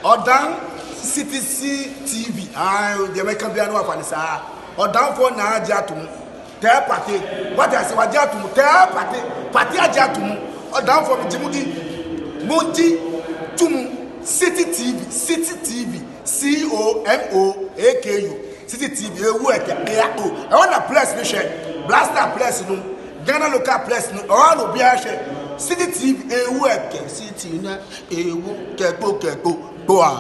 Odan CTC TV. The American piano of Anissa. Odan for na jatum. Tell party. What I say, what jatum? Tell party. Party jatum. Odan for Jimudi. Monti Tumu. City TV. City TV. COMOAKU. City TV. I want a place to share. Blaster place no. Ghana local place no. All will be a share. City TV. City na. Keko. Boa.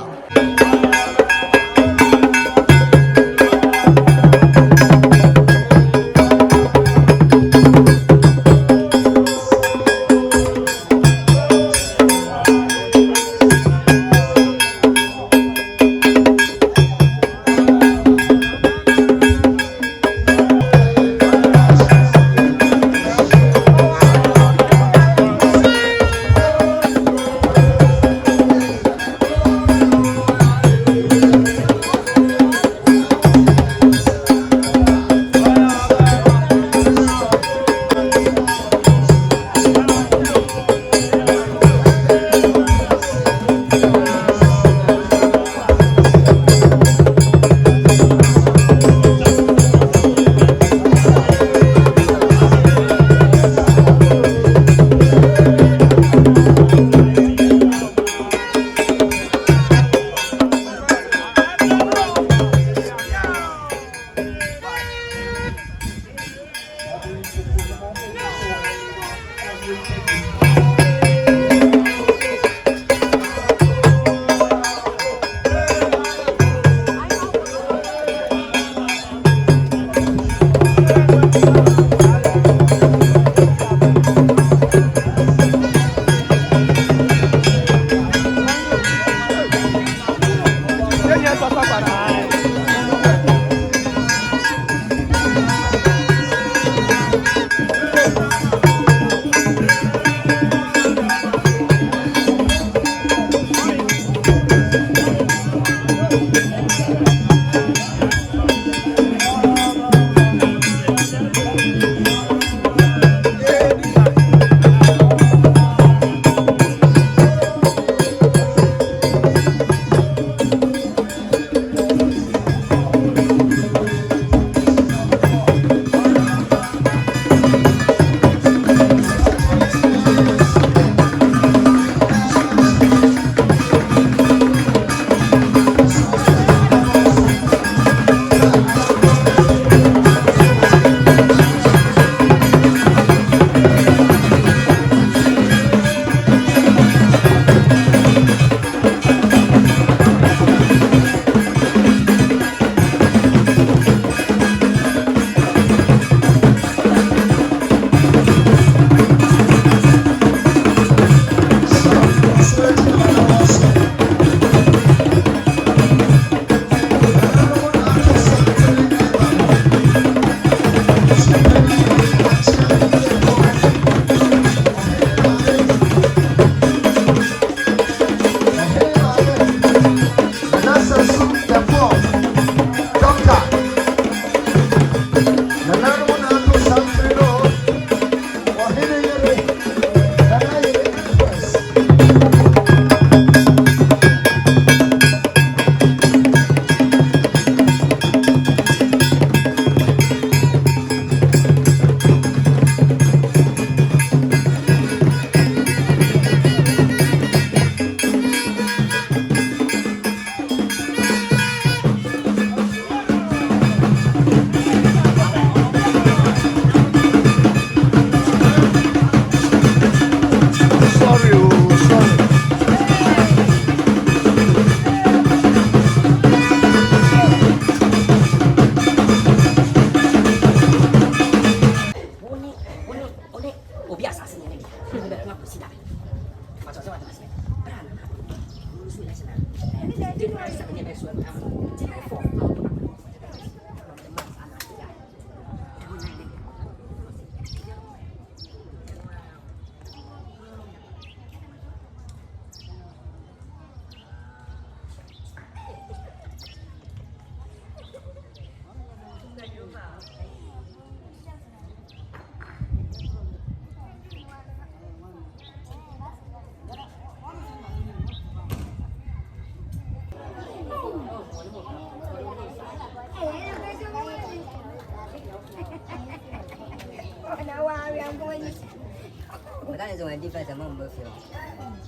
is one difference among both of you.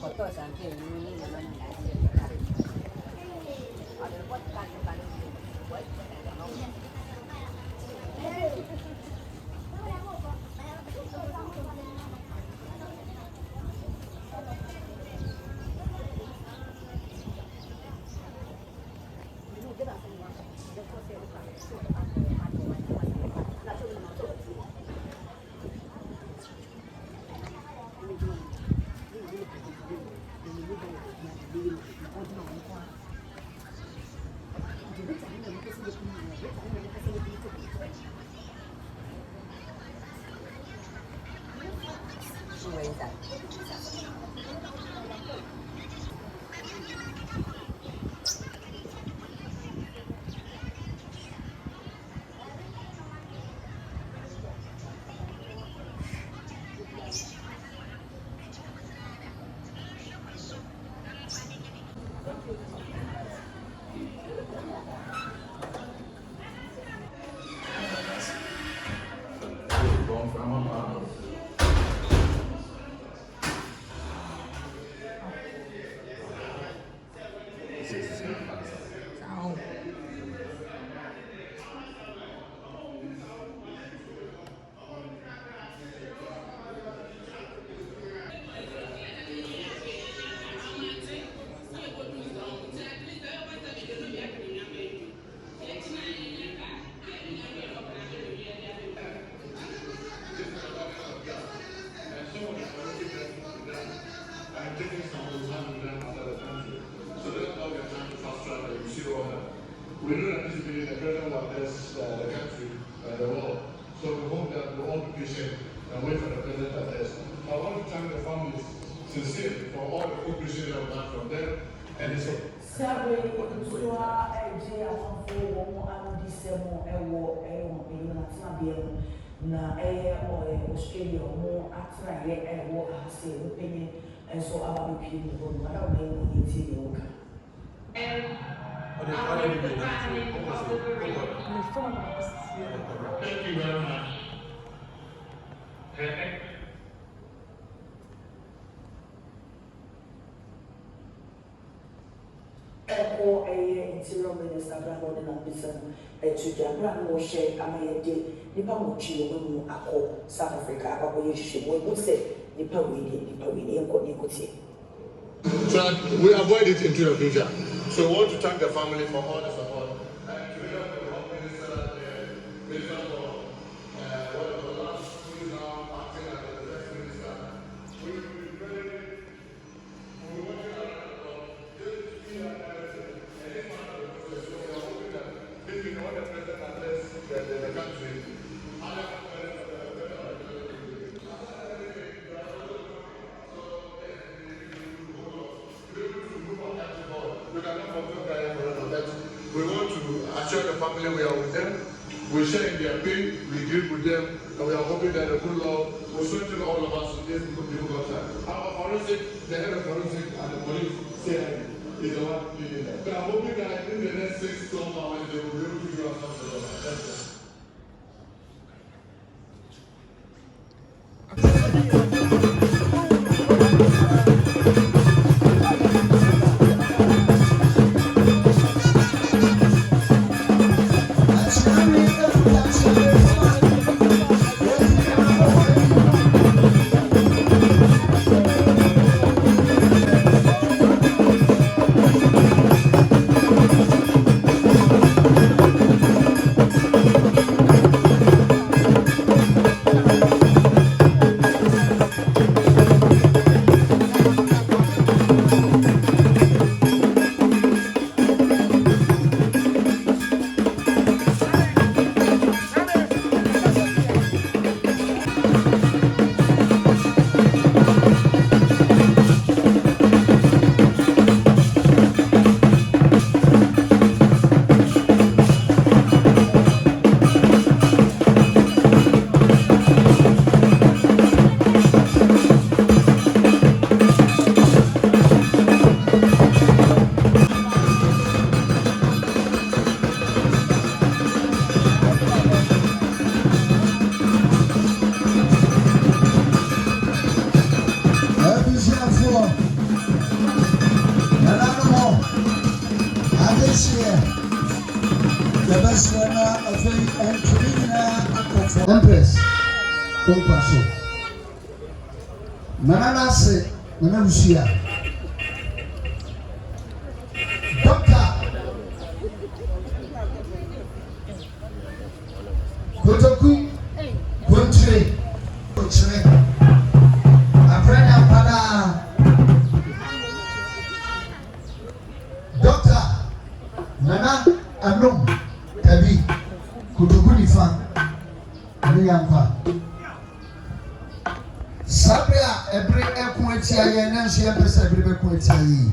For those and you need the money that you We don't anticipate the president will address the country and the world. So we hope that we'll all be patient and wait for the president to address. I want to thank the families sincerely for all the cooperation that we've done from them and it's a na Australia mo atra ye ase opinion and so about the people who are not being Thank you very much. Interior Minister Brandon and Bison to Brandon will share Amayade, Nipa Muchi, Ako, South Africa, Ako Yishi, would say Nipa Winnie, and Kodikuti. So we avoid it into the future. So we want to thank the family for all the support. And together with the Home Minister, the Minister for whatever last who is now acting as the Defense Minister, we will be very working around the clock just to see that everything. And this part of the process, so we are hoping that this is all the President address the country. We want to assure the family we are with them, we share in their pain, we deal with them, and we are hoping that the good Lord will strengthen all of us in this difficult time. Our forensic, the head of forensic and the police say is the one leading them. We are hoping that in the next 6 to 12 hours they will be able to give us something. Thank you. Empress, Compasso. Nana se, Nana Lucia. Doctor Kotoku, Country, Aprenda Pada. Doctor Nana Anom Kabi Kotoku Nifa. Sabia every equity and she has every equity.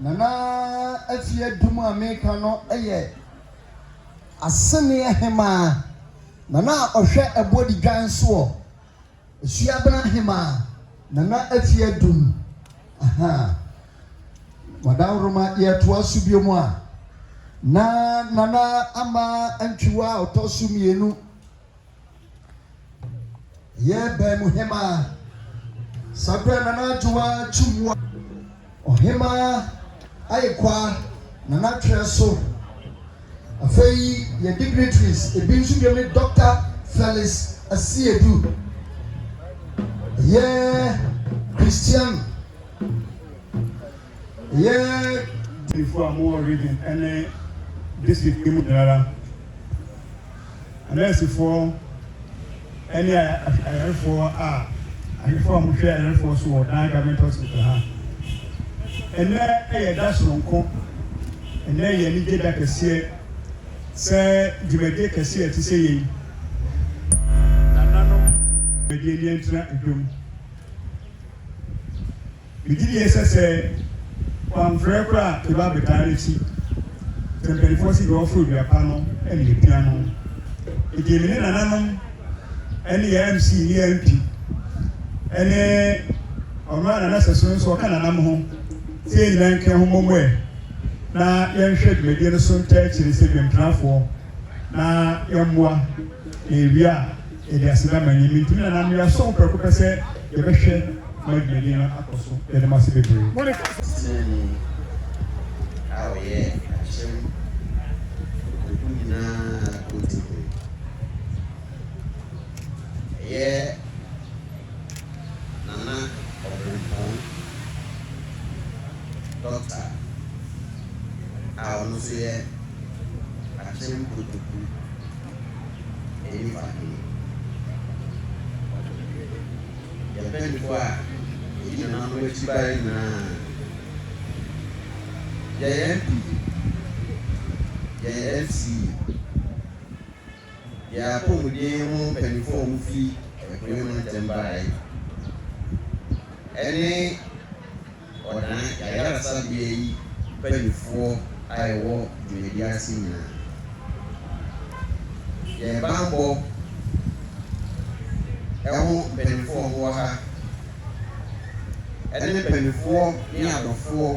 Nana afie dum America no eye asene hema nana ohwe ebodi dwan so esua bena hema nana afie dum aha madam Roma ye to asubio mu a na nana ama antwiwa otosu mienu ye ba mu hema sabra nana juwa chumwa ohema ayekwa nana treso afei ye dignitaries ebinsu de Dr. Felix Asiedu ye Christian ye before more reading and this is Dignitaries unless for any I for I'm share for so government hospital and then that's wrong and then you need that to see say the media can see to say nanano media entra edum we did say one frekra to ba betarity temporary force go through the panel and the piano it give me nanano any MCE MP any ọmọ na Sasu so kana nam ho tie nyina nke ho momwe na yɛhwɛ dwumadie no so ntakyiri sɛ dwamtrafo na yɛmmoa ewia ɛde aseda manyimi ntumi na nam yɛ so prɛko pɛ sɛ yɛbɛhwɛ ma dwumadie no akɔ so yɛde ma se bebree awoyɛ akyɛm oku nyinaa kɔntiko ɛyɛ nana ɔbɛmpɔn doctor a ɔno nso yɛ akyɛm kotoku ɛnifa he yɛpɛnifo a ɛdi nana no akyi baeɛ nyinaa yɛyɛ MP yɛyɛ MCE yɛyɛ apɔmuden ho mpanimfoɔ a wɔfiri ɛkwan mu ntɛm baeɛ ɛne ɔdan yɛayarasabea yi mpanimfoɔ a ɛwɔ dwumadi ase nyinaa yɛyɛ bammɔ ɛho mpanimfoɔ a wɔwɔ ha ɛne mpanimfoɔ ne adɔfoɔ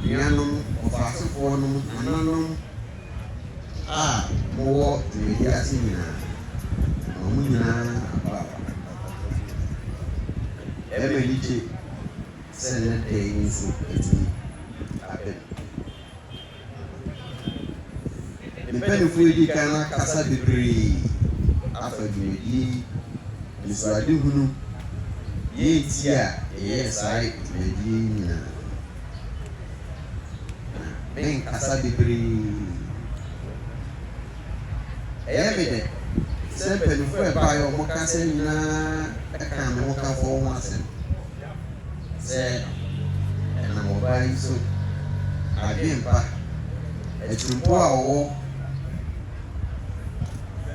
nuanom ɔfaasefoɔ nom ananom a mowɔ dwumadi ase nyinaa na ɔmo nyinaa aba ɛma ni gye sɛ ne da yi nso atumi abɛn mpanimfoɔ yi di kan na kasa bebree afa dwumadi nsuade hunu yɛnti a ɛyɛ saa dwumadi nyinaa menkasa bebree ɛyɛ me dɛ sɛ mpanimfoɔ ɛbaeɛ ɔmo kasa nyinaa ɛka me ho kafoɔ ho asɛm sɛ ɛnam ɔbaa yi so adwempa akyirumpo a ɔwɔ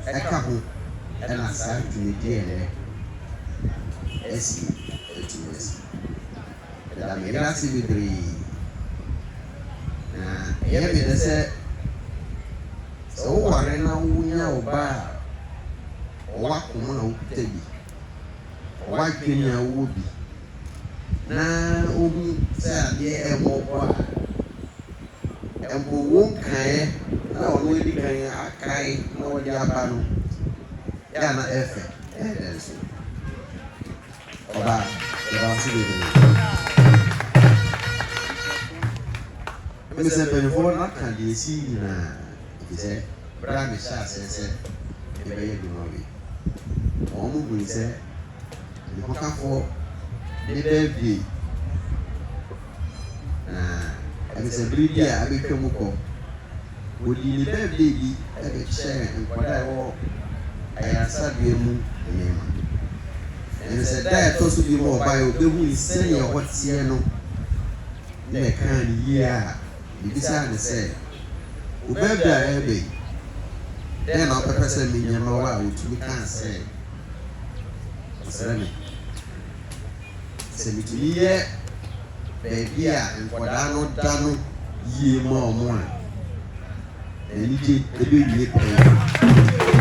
ɛka ho ɛna saa dwumadi ɛnɛ asi atumi asi ɛda meyera ase bebree na ɛyɛ me dɛ sɛ woware na wonya ɔbaa a ɔwɔ akoma a wokuta bi ɔwɔ adwene a wowɔ bi na ohu sɛ adeɛ ɛmmɔbɔ a mpo wo nkaeɛ na ɔno adi kan akae na wɔde aba no yɛ na ɛfɛ ɛdɛ nso ɔbaa yɛba se bebree mesɛ mpanimfoɔ no aka deɛ ɛsi nyinaa ɛfiri sɛ berɛ a mehyɛ aseɛ sɛ ɛbɛyɛ adwuma wei ɔmo bui sɛ ne hokafoɔ ne bɛɛbie na ɛfiri sɛ bere bi a abɛtwa mu kɔ wɔdi ne bɛɛbie bi ɛbɛkyɛ nkwadaa ɛwɔ ayaresabea mu nneɛma ɛfiri sɛ da ɛtɔ so bi ma ɔbaeɛ ɔbɛhu sɛnea ɛhɔ teɛ no na ɛkaa ne yie a bibisa ne sɛ ɔbɛɛbie a ɛbɛ yi dɛn na ɔpɛpɛ sɛ menyɛ ma wɔ a wɔtumi kaa sɛ ɔsrɛ me sɛ metumi yɛ baabi a nkwadaa no da no yie ma ɔmo a anigye ɛbɛwie pɛɛ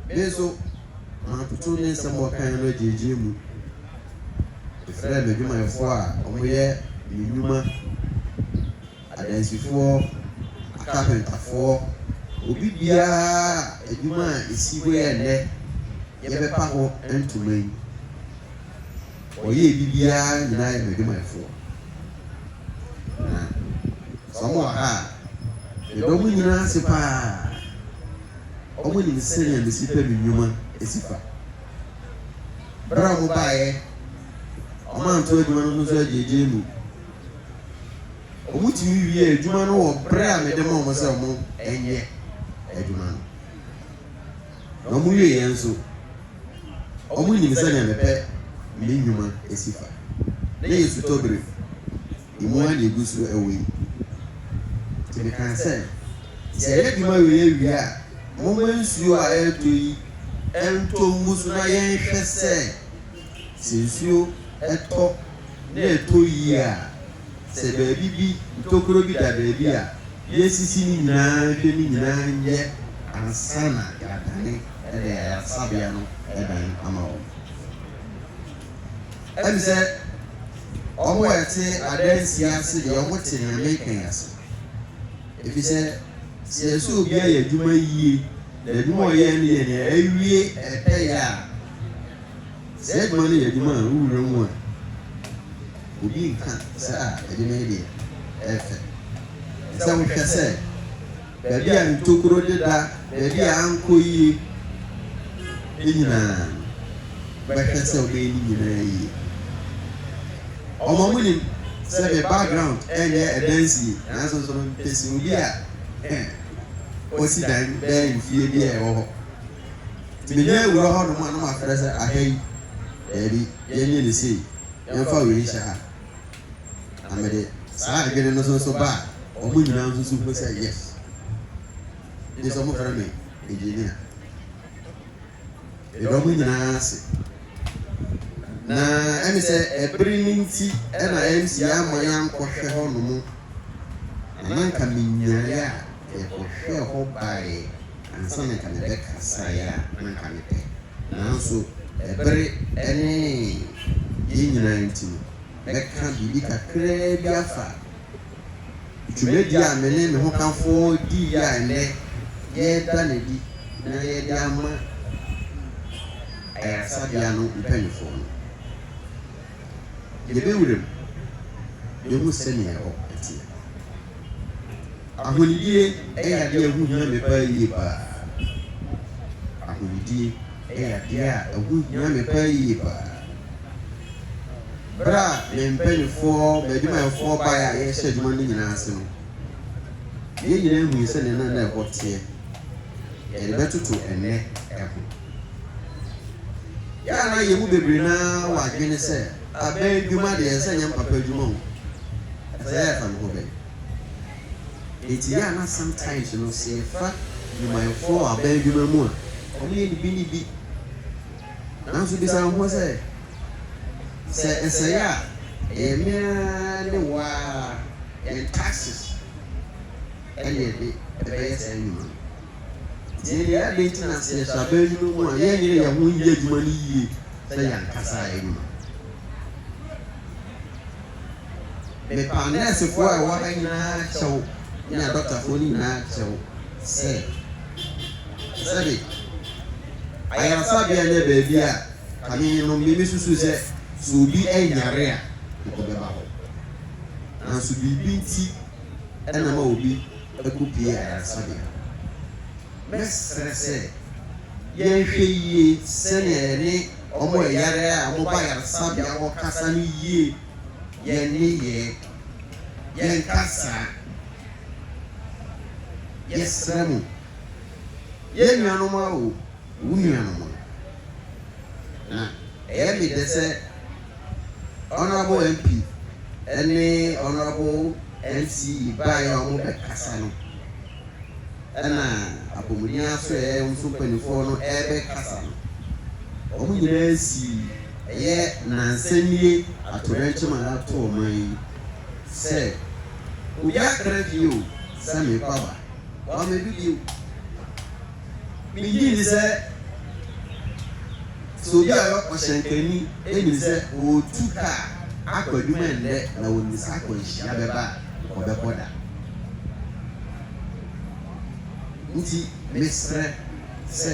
me nso maatoto ne nsɛm ɔkan no agyegye mu ɛfrɛ me adwumayɛfoɔ a ɔmoyɛ ne nnwuma adansifoɔ akapentafoɔ obi biara adwuma a ɛsi hɔ yɛ nnɛ yɛbɛpa hɔ ntoma yi ɔyɛ bibiara nyinaa yɛ m'adwumayɛfoɔ na sɛ ɔmo wɔ ha a yɛdɔ mo nyinaa ase paa ɔmo nim sɛnea mesi pɛ me nnwuma ɛsi fa berɛ a ɔmo baeɛ ɔmo anto adwuma no nso agyegye mu ɔmo tumi wie adwuma no wɔ berɛ a mede ma ɔmo sɛ ɔmo ɛnyɛ adwuma no na ɔmo wie yɛn nso ɔmo nim sɛnea mepɛ me nnwuma ɛsi fa na yɛ sutɔbere emu a na egu so ɛwɔ yi nti mekaa sɛ sɛ ɛyɛ adwuma wie awie a momma nsuo a ɛretɔ yi ɛntɔ ngu so na yɛnhwɛ sɛ nsuo ɛtɔ na ɛtɔ yie a sɛ baabi bi ntokuro bi da baabi a yɛsisi ne nyinaa hwɛ ne nyinaa nyɛ ansa na yɛadane ɛde ayaresabea no ɛdan ama wɔn ɛbi sɛ ɔmo ɛte adansi ase deɛ ɔmo te nea mekan ase efi sɛ sɛ ɛsɛ obi ayɛ adwuma yie na adwuma ɔyɛ no yɛ nea awie ɛpɛyɛ a sɛ adwuma no yɛ adwuma a wowura mu a obi nka sɛ a adwuma yi deɛ ɛfɛ sɛ wohwɛ sɛ baabi a ntokuro deda baabi a ankɔ yie nyinaa bɛhwɛ sɛ wobɛyɛ ne nyinaa yie ɔmo mo nim sɛ me background ɛnyɛ ɛdansie nanso so no mpɛsi obi a ɔsi dan bɛyɛ mfie bi a ɛwɔ hɔ nti menyɛ awura hɔ nom a nom afrɛ sɛ aha yi daabi yɛnyɛ ne sei yɛmfa wei hyɛ ha na mede saa adwene no so ba a ɔmo nyinaa nso so hu sɛ yes nti sɛ ɔmo frɛ me engineer ɛdɔ ɔmo nyinaa ase na ɛmi sɛ ɛbere ne nti ɛna MCE ama yɛankɔhwɛ hɔ nom ananka menyaeɛ a yɛkɔhwɛ hɔ baeɛ ansa na nka mebɛkasaeɛ a nanka mepɛ nanso ɛbere ɛne nyinaa nti mɛka biribi kakraa bi afa dwumadi a mene me ho kamfo di a ɛnɛ yɛda ne di na yɛde ama ayarasabea no mpanimfoɔ no yɛbɛwuram yɛhu sɛnea ɛhɔ ɛteɛ ahonidie ɛyɛ adeɛ a ɛho hia me paa yie paa ahonidie ɛyɛ adeɛ a ɛho hia me paa yie paa berɛ a me mpanimfoɔ m'adwumayɛfoɔ baeɛ a yɛhyɛ adwuma no nyinaa ase no yɛn nyinaa hu sɛ ne nan na ɛhɔ teɛ yɛde bɛtoto ɛnɛ ɛho yɛa na yɛ mu bebree naa wɔ adwene sɛ abɛn adwuma deɛ sɛ nyɛ mpapa adwuma ho ɛsɛ yɛfa ne ho bɛn enti yɛa na sometimes no sɛ yɛfa nnwumayɛfoɔ wɔ abɛn adwuma mu a ɔmo yɛ ne bi nanso bisa ho sɛ ɛsɛeɛ a ɛyɛ mmea ne waa yɛn taxes ɛne yɛde ɛbɛyɛ saa nnwuma no nti yɛde ade nti na sɛ yɛhyɛ abɛn adwuma mu a yɛnyere yɛn ho yɛ adwuma no yie sɛ yɛankasa adwuma mepa nɛɛsefoɔ a ɛwɔ ha nyinaa kyɛw ne adɔktafoɔ no nyinaa kyɛw sɛ sɛbe ayarasabea ne baabi a kame no meme susu sɛ sɛ obi ɛnyare a nkɔbɛba hɔ nanso biribi nti ɛna ma obi akɔpie ayarasabea mɛsrɛ sɛ yɛnhwɛ yie sɛnea yɛne ɔmo ɛyare a ɔmo ba ayaresabea wɔkasa no yie yɛne yɛnkasa yɛsrɛ mo yɛn nuanom a wo nuanom na ɛyɛ me dɛ sɛ honorable MP ɛne honorable MCE baeɛ a ɔmo bɛkasa no ɛna apɔmuden aso ɛyɛ nso mpanimfoɔ no ɛbɛkasa no ɔmo nyinaa si ɛyɛ nansanie atorɛnkyɛm a ato ɔman yi sɛ obi akra bio sɛ mepa ba wamɛbi bio megyi ni sɛ obi a ɔhyɛnkani ɛnim sɛ ɔtu kaa akɔ adwuma nnɛ na wɔnim sɛ akɔ nhyia bɛba a ɔbɛkɔ da nti mesrɛ sɛ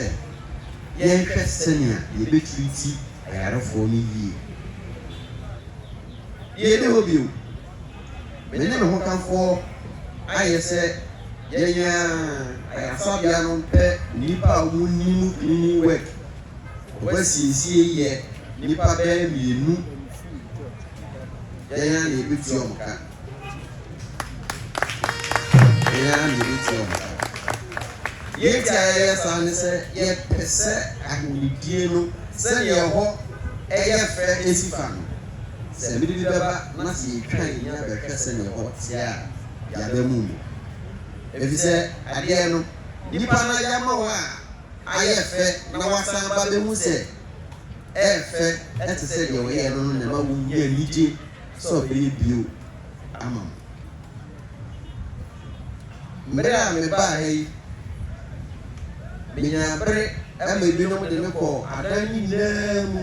yɛnhwɛ sɛnea yɛbɛtiri ti ayarefoɔ no yie yɛde hɔ bio mene me ho kamfoɔ ayɛ sɛ yɛnyɛ ayarasabea no mpɛ nnipa a wɔnim cleaning work wɔbɛsiesie yɛ nnipa bɛyɛ mmienu yɛnyɛ na yɛbɛtua ɔmo ka yɛnti a yɛyɛ saa ne sɛ yɛpɛ sɛ ahomedie no sɛdeɛ ɛhɔ ɛyɛ fɛ esi fa no sɛ mmiri bi bɛba na sɛ yɛtwa yɛn abɛhwɛ sɛdeɛ ɛhɔ te a yɛabɛ mu mu efi sɛ adeɛ no nipa na yɛama wɔ a ayɛ fɛ na wasan ba bɛmu sɛ ɛyɛ fɛ ɛte sɛ deɛ wɔyɛ no na ma wɔn yɛ anigye sɛ ɔbɛyɛ bio ama mo mmere a mebaa ha yi menyabere ɛma ebinom de me kɔ adan nyinaa mu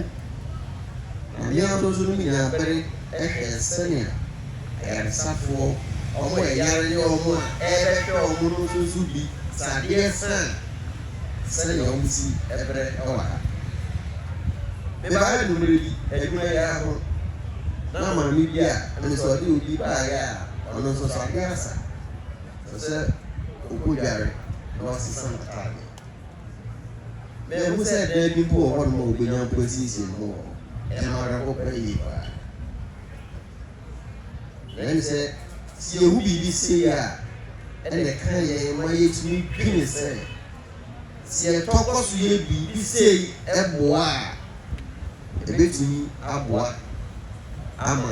na mmea nso no menyabere ɛhwɛ sɛnea ayaresafoɔ ɔmo ɛyare ne ɔmo a ɛbɛhwɛ ɔmo no nso bi sadeɛ san sɛnea ɔmo si ɛbrɛ ɛwɔ ha mebaa numere bi adwuma yɛ ho na maame bi a ɛno sɛ ɔde obi baayɛ a ɔno nso so adeɛ asa sɛ ɔkɔ dware na wasesa ntaade mɛhu sɛ dan bi mpo wɔ hɔ nom a ɔbɛnya mpo asiesie no ho wɔ ɛma awerɛho pɛ yie paa na ɛne sɛ sɛ yɛhu biribi sei a ɛne ka yɛn ma yɛtumi dwene sɛ sɛ yɛtɔ kɔ so yɛ biribi sei ɛboa a ɛbɛtumi aboa ama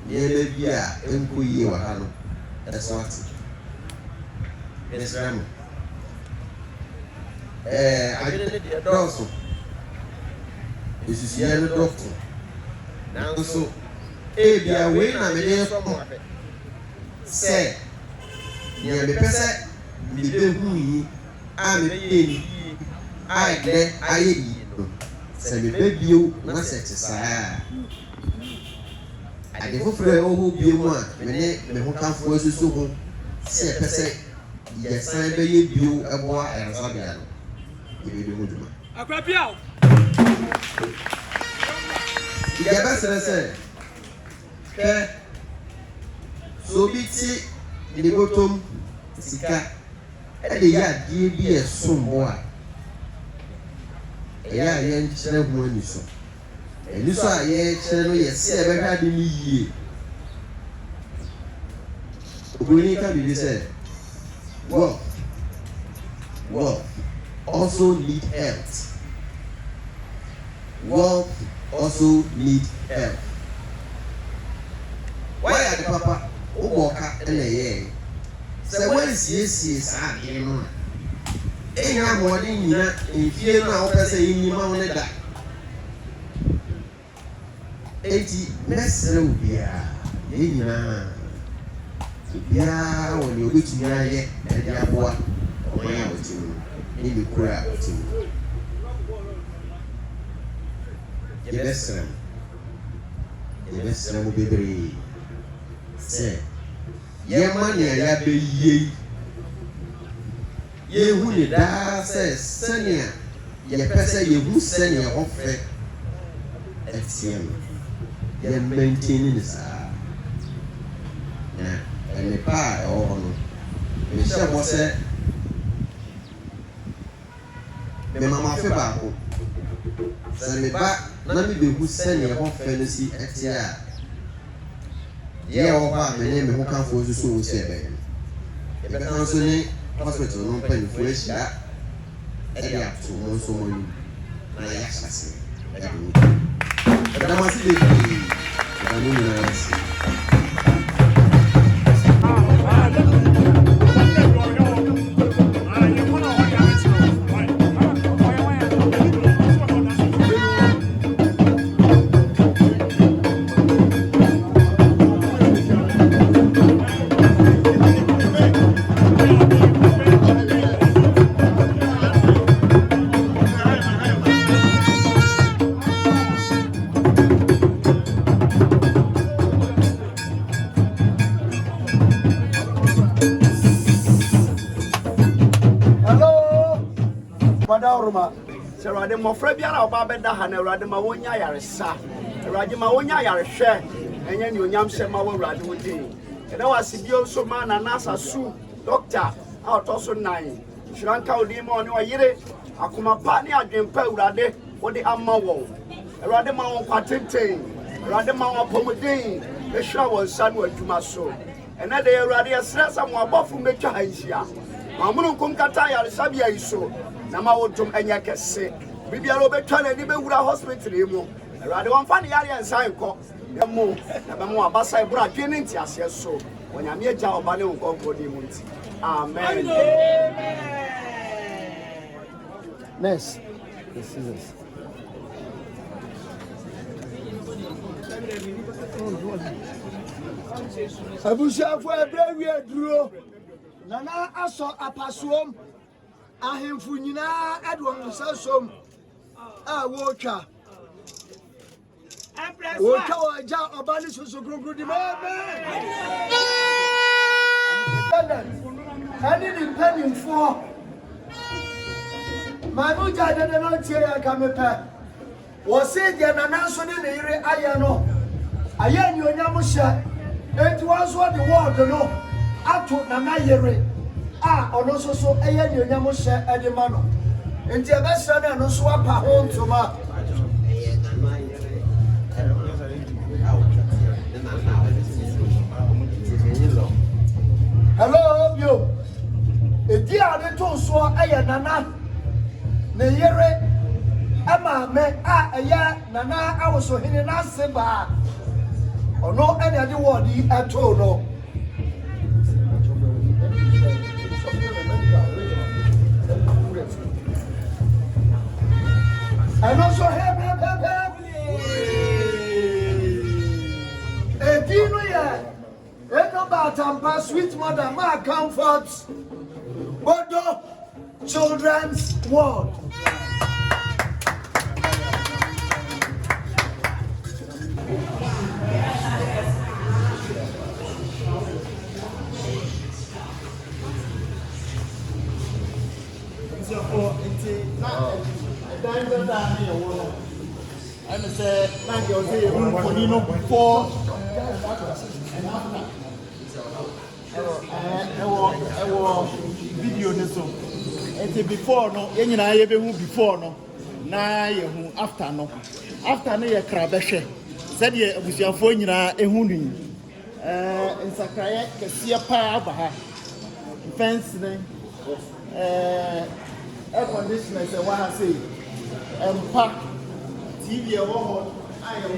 nneɛma bi a ɛnkɔ yie wɔ ha no ɛso ate mesrɛ mo adwene ne deɛ dɔɔso esusuɛ no dɔɔso nanso ebia wei na mede sɔ mo ahwɛ sɛ nea mepɛ sɛ mebɛhu yi a mebɛyɛ ni a ɛdɛ ayɛ yi no sɛ mebɛbio na sɛ te saa ade foforɔ a ɛwɔ hɔ bio mu a mene me ho kamfoɔ asusu ho sɛ ɛpɛ sɛ yɛsan bɛyɛ bio ɛboa ayaresabea no yɛbɛdi ho dwuma yɛbɛsrɛ sɛ hwɛ sɛ obi te ne bɔtɔm sika ɛde yɛ adeɛ bi ɛsom a ɛyɛ a yɛnkyerɛ ho ani so ɛni so a yɛkyerɛ no yɛ sɛ ɛbɛhwɛ ade no yie obìnrin ka bìbí sɛ wealth also need health wáyà ade papa wobɔ ɔka ɛna ɛyɛ sɛ wɔnsiesie saa adeɛ no a ɛnyɛ ahoɔden nyina mfie no a wopɛ sɛ yɛnyima wo ne da enti mɛsrɛ wo biara yɛn nyinaa biara wɔ nea obɛtumi ayɛ ɛde aboa ɔman a wɔte mu ne ne kuro a wɔte mu yɛbɛsrɛ mo bebree sɛ yɛma nea yɛabɛyie yɛhu ne daa sɛ sɛnea yɛpɛ sɛ yɛhu sɛnea ɛhɔ fɛ ɛteɛ no yɛn maintain ne saa na ɛnipa a ɛwɔ hɔ no mehyɛ bɔ sɛ mema afe baako sɛ meba na mebɛhu sɛnea ɛhɔ fɛ no si ɛteɛ a yɛ wɔ hɔ a mene me ho kamfoɔ nso wo sɛ ɛbɛyɛ no yɛbɛka nso ne hospital no mpanimfoɔ ahyia ɛde ato mo nso mo anim na yɛahyɛ ase ɛde wo ɛdam ase bebree ɛda mo nyinaa ase sɛ Awurade mmɔfra biara a ɔba bɛda ha na Awurade ma wɔnya ayaresa Awurade ma wɔnya ayarehwɛ ɛnyɛ ne onyam hyɛ ma wɔ Awurade wo din ɛdɛ wɔ ase bio nso ma Nana Sasu doctor a ɔtɔ so 9 hyira nka wo din ma ɔne ɔyere akoma pa ne adwempa Awurade wode ama wɔn Awurade ma wɔn kwa tenten Awurade ma wɔn apɔmuden bɛhyira wɔn nsa no adwuma so ɛnɛ de Awurade yɛsrɛ sɛ mo abɔfo mbɛtwa ha nhyia ma mono nkom kata ayaresa bia yi so na ma wotum enya kese bibiara obetwa na ni bewura hospital yi mu Awurade wonfa ne yare ensan kɔ emu na be mu abasa ibura twene ntiase so wonyame agya oba ne nkonko di mu nti amen next the scissors abushafo ebrewi aduro nana aso apasuom ahemfu nyinaa ɛde nsa som a wotwa ɔgya ɔba ne soso kronkron di ɛne ne mpanimfoɔ maame gya dede no tie yɛ ka mepɛ wɔse deɛ nana nso ne ne yere ayɛ no ayɛ anuonyam hyɛ enti wɔn nso de wɔɔdo no ato nana yere a ɔno nso so ɛyɛ anuonyam hyɛ ɛde ma no enti ɛbɛsrɛ no ɛno nso apa ho ntoma hello bio edi a ne to soɔ ɛyɛ nana ne yere ɛmaame a ɛyɛ nana awosohene n'ase baa ɔno ɛna ɛde wɔɔde ɛtoo no and also help. Edino ya. Eno batampa sweet mother ma comfort. Bodo Children's World. down here, I'm say, like you say, before video ne so. Enti before no, yen nyina ye be hu before no. Na ye hu after no. After no ye kra be hwe. Said ye abusuafo nyina ehu ni. Nsakraye kese pa aba ha. Fence ne air conditioner say what I say. Pack TV e wo ho. I am